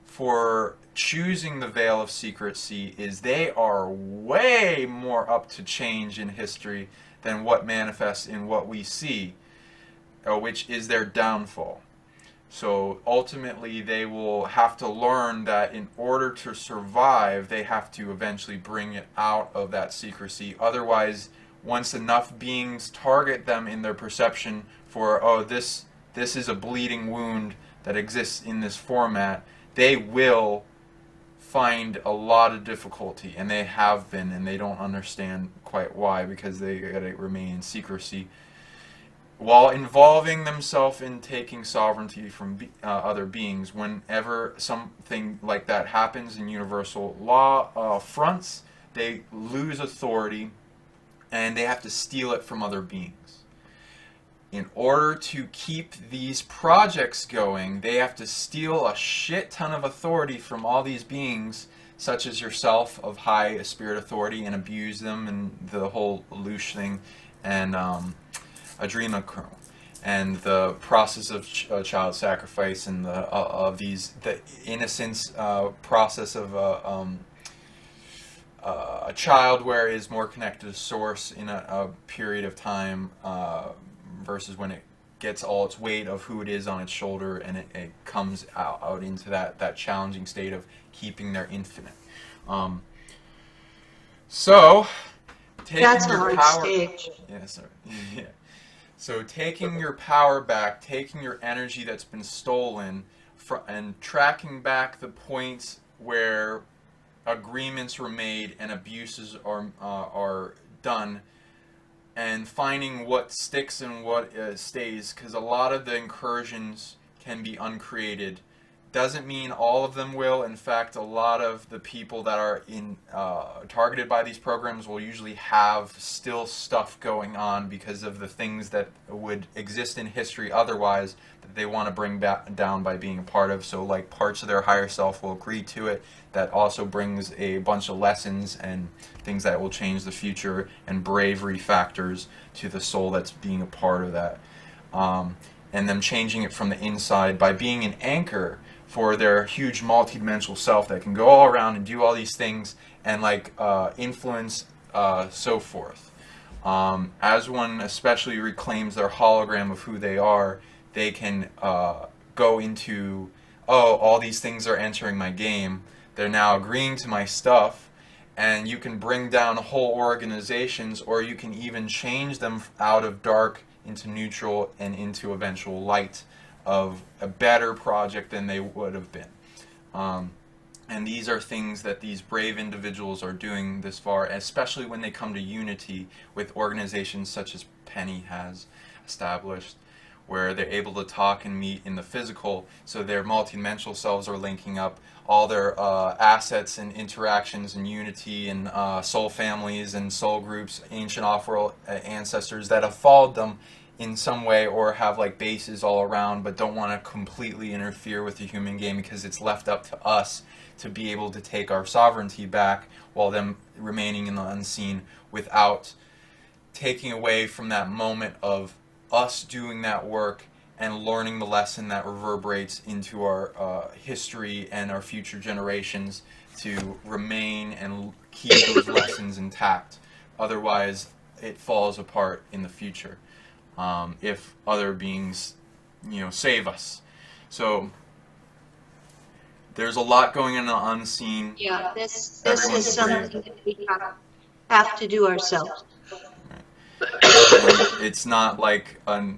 for choosing the veil of secrecy is they are way more up to change in history than what manifests in what we see, which is their downfall. So ultimately they will have to learn that in order to survive, they have to eventually bring it out of that secrecy. Otherwise, once enough beings target them in their perception for, oh, this is a bleeding wound that exists in this format, they will find a lot of difficulty, and they have been, and they don't understand quite why, because they gotta remain in secrecy while involving themselves in taking sovereignty from other beings. Whenever something like that happens in universal law fronts, they lose authority and they have to steal it from other beings. In order to keep these projects going, they have to steal a shit ton of authority from all these beings, such as yourself, of high spirit authority, and abuse them, and the whole Loosh thing, and adrenochrome, and the process of child sacrifice, and the innocence process of a child where it is more connected to source in a period of time versus when it gets all its weight of who it is on its shoulder, and it comes out into that challenging state of keeping their infinite. So taking That's a your hard power, stage. yeah, sorry. Yeah. So taking your power back, taking your energy that's been stolen, and tracking back the points where agreements were made and abuses are done, and finding what sticks and what stays, because a lot of the incursions can be uncreated. Doesn't mean all of them will. In fact, a lot of the people that are targeted by these programs will usually have still stuff going on because of the things that would exist in history otherwise that they want to bring back down by being a part of. So like parts of their higher self will agree to it. That also brings a bunch of lessons and things that will change the future and bravery factors to the soul that's being a part of that. And them changing it from the inside by being an anchor for their huge multidimensional self that can go all around and do all these things and like influence so forth. As one especially reclaims their hologram of who they are, they can go into, oh, all these things are entering my game. They're now agreeing to my stuff, and you can bring down whole organizations, or you can even change them out of dark into neutral and into eventual light of a better project than they would have been. And these are things that these brave individuals are doing this far, especially when they come to unity with organizations such as Penny has established, where they're able to talk and meet in the physical, so their multidimensional selves are linking up, all their assets and interactions and unity and soul families and soul groups, ancient off-world ancestors that have followed them in some way or have like bases all around but don't want to completely interfere with the human game because it's left up to us to be able to take our sovereignty back while them remaining in the unseen without taking away from that moment of us doing that work and learning the lesson that reverberates into our history and our future generations to remain and keep those lessons intact. Otherwise, it falls apart in the future if other beings, save us. So there's a lot going on in the unseen. Yeah, this is something that we have to do ourselves. And it's not like a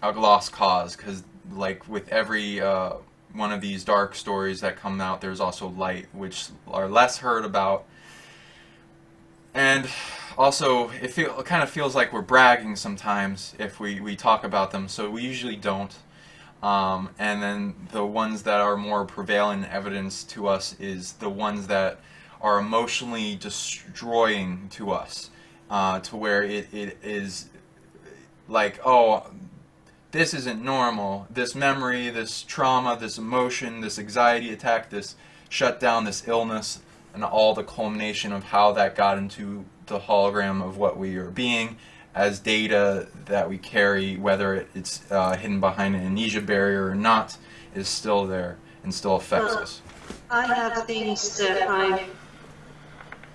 lost cause, because like with every one of these dark stories that come out, there's also light, which are less heard about. And also, it kind of feels like we're bragging sometimes if we talk about them, so we usually don't. And then the ones that are more prevalent evidence to us is the ones that are emotionally destroying to us, to where it is like, oh, this isn't normal. This memory, this trauma, this emotion, this anxiety attack, this shutdown, this illness, and all the culmination of how that got into the hologram of what we are being as data that we carry, whether it's hidden behind an amnesia barrier or not, is still there and still affects us. I have things that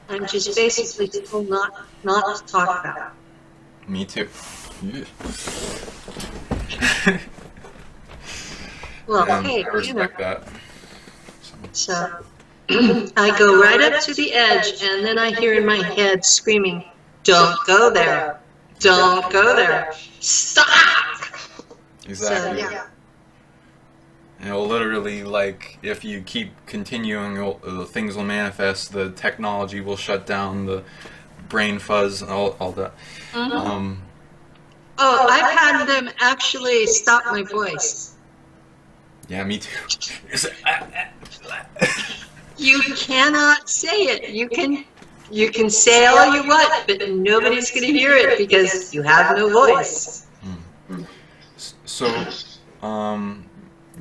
I'm just basically told not to talk about. Me too. Yeah. Well, And hey, I respect that. So I go right up to the edge, and then I hear in my head screaming, "Don't go there! Don't go there! Stop!" Exactly. So, yeah. And it'll literally, like, if you keep continuing, the things will manifest, the technology will shut down, the brain fuzz, all that. Mm-hmm. Oh, I've had them actually stop my voice. Yeah, me too. You cannot say it. You can say all you want, but nobody's going to hear it because you have no voice. So,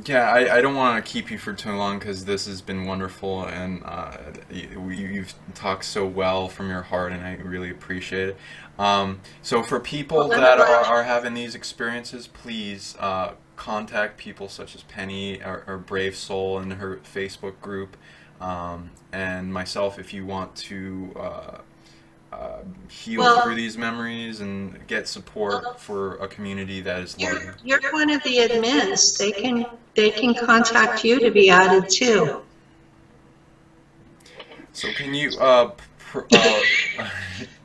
yeah, I don't want to keep you for too long because this has been wonderful, and you've talked so well from your heart, and I really appreciate it. So for people that are having these experiences, please contact people such as Penny or Brave Soul in her Facebook group, and myself if you want to heal through these memories and get support for a community that is loving. You're one of the admins. They can contact you to be added too. So can you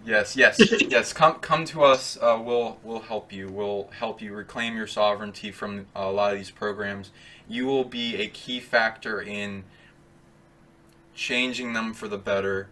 yes, come to us. We'll help you. We'll help you reclaim your sovereignty from a lot of these programs. You will be a key factor in changing them for the better,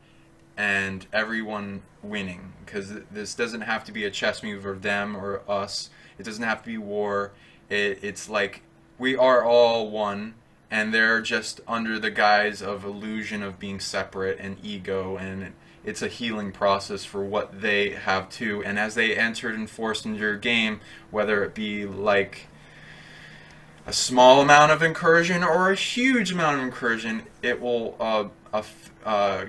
and everyone winning, because this doesn't have to be a chess move of them or us. It doesn't have to be war. It's like we are all one, and they're just under the guise of illusion of being separate and ego, and it's a healing process for what they have too. And as they enter and force into your game, whether it be like a small amount of incursion or a huge amount of incursion, it will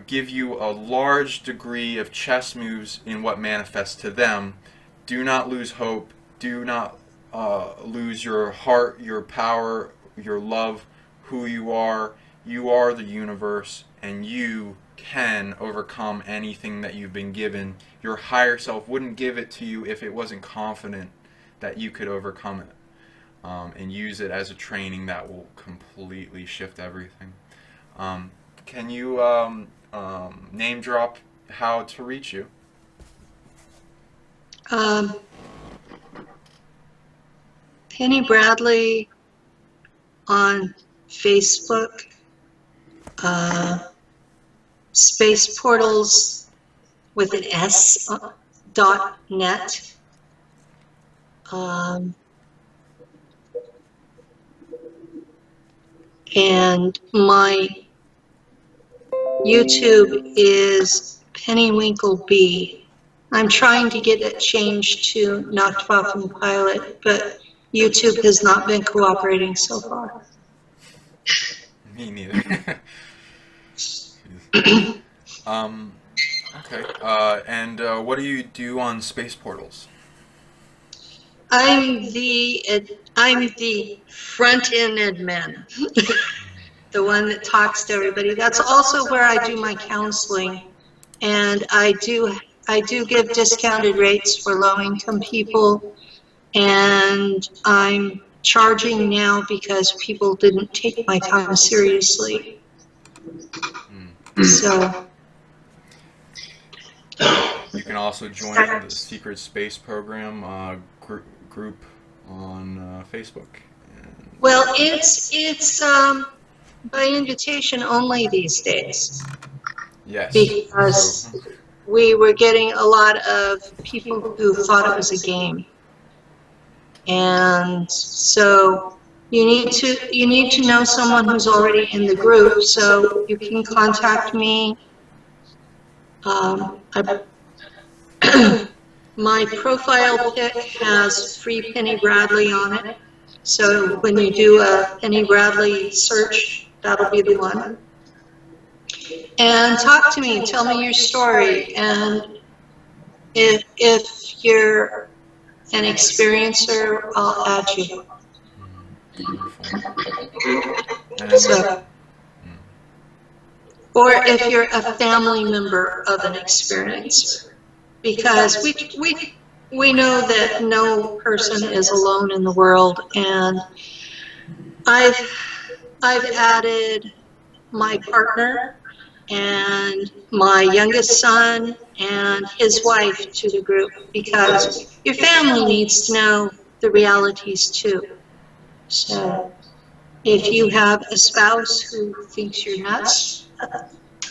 give you a large degree of chess moves in what manifests to them. Do not lose hope. Do not lose your heart, your power, your love, who you are. You are the universe, and you can overcome anything that you've been given. Your higher self wouldn't give it to you if it wasn't confident that you could overcome it. And use it as a training that will completely shift everything. Can you name drop how to reach you? Penny Bradley on Facebook, Space Portals with an S .net. And my YouTube is Pennywinkle B. I'm trying to get it changed to Nacht Waffen Pilot, but YouTube has not been cooperating so far. Me neither. Okay. And what do you do on Space Portals? I'm the front-end admin, the one that talks to everybody. That's also where I do my counseling, and I do give discounted rates for low-income people, and I'm charging now because people didn't take my time seriously. So you can also join the Secret Space Program group on Facebook. Well, it's by invitation only these days. Yes. Because we were getting a lot of people who thought it was a game, and so you need to know someone who's already in the group. So you can contact me. My profile pic has free Penny Bradley on it. So when you do a Penny Bradley search, that'll be the one. And talk to me, tell me your story, and if you're an experiencer, I'll add you. So, or if you're a family member of an experiencer, because we know that no person is alone in the world, and I've added my partner and my youngest son and his wife to the group, because your family needs to know the realities too. So if you have a spouse who thinks you're nuts,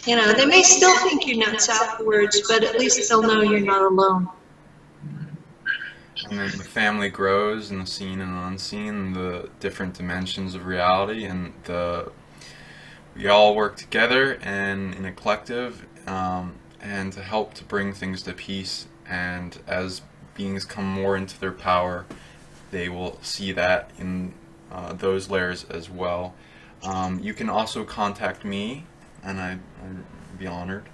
you know, they may still think you're nuts afterwards, but at least they'll know you're not alone. And then the family grows in the seen and unseen, the different dimensions of reality, and we all work together and in a collective, and to help to bring things to peace. And as beings come more into their power, they will see that in those layers as well. You can also contact me, and I'd be honored.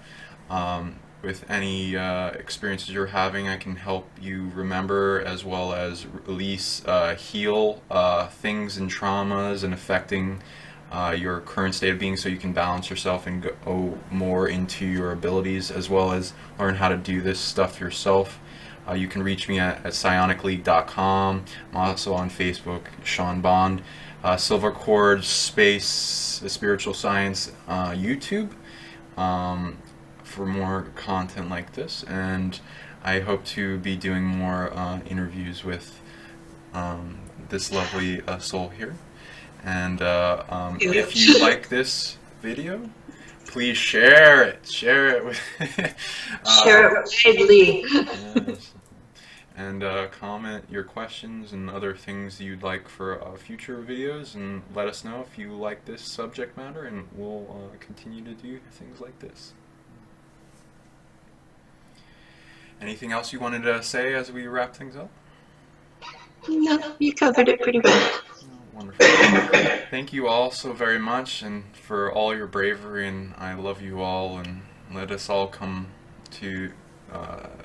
With any experiences you're having, I can help you remember, as well as release, heal things and traumas and affecting your current state of being, so you can balance yourself and go more into your abilities, as well as learn how to do this stuff yourself. You can reach me at psionicleague.com. I'm also on Facebook, Sean Bond. Silver Cord Space Spiritual Science YouTube for more content like this, and I hope to be doing more interviews with this lovely soul here. And if you like this video, please share it. Share it with share it widely. Yes. and comment your questions and other things you'd like for future videos, and let us know if you like this subject matter, and we'll continue to do things like this. Anything else you wanted to say as we wrap things up? No, you covered it pretty well. Oh, wonderful. Thank you all so very much, and for all your bravery, and I love you all, and let us all come to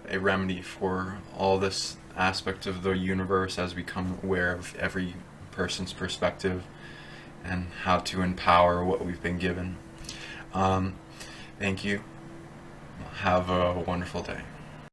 a remedy for all this aspect of the universe as we become aware of every person's perspective and how to empower what we've been given. Thank you. Have a wonderful day.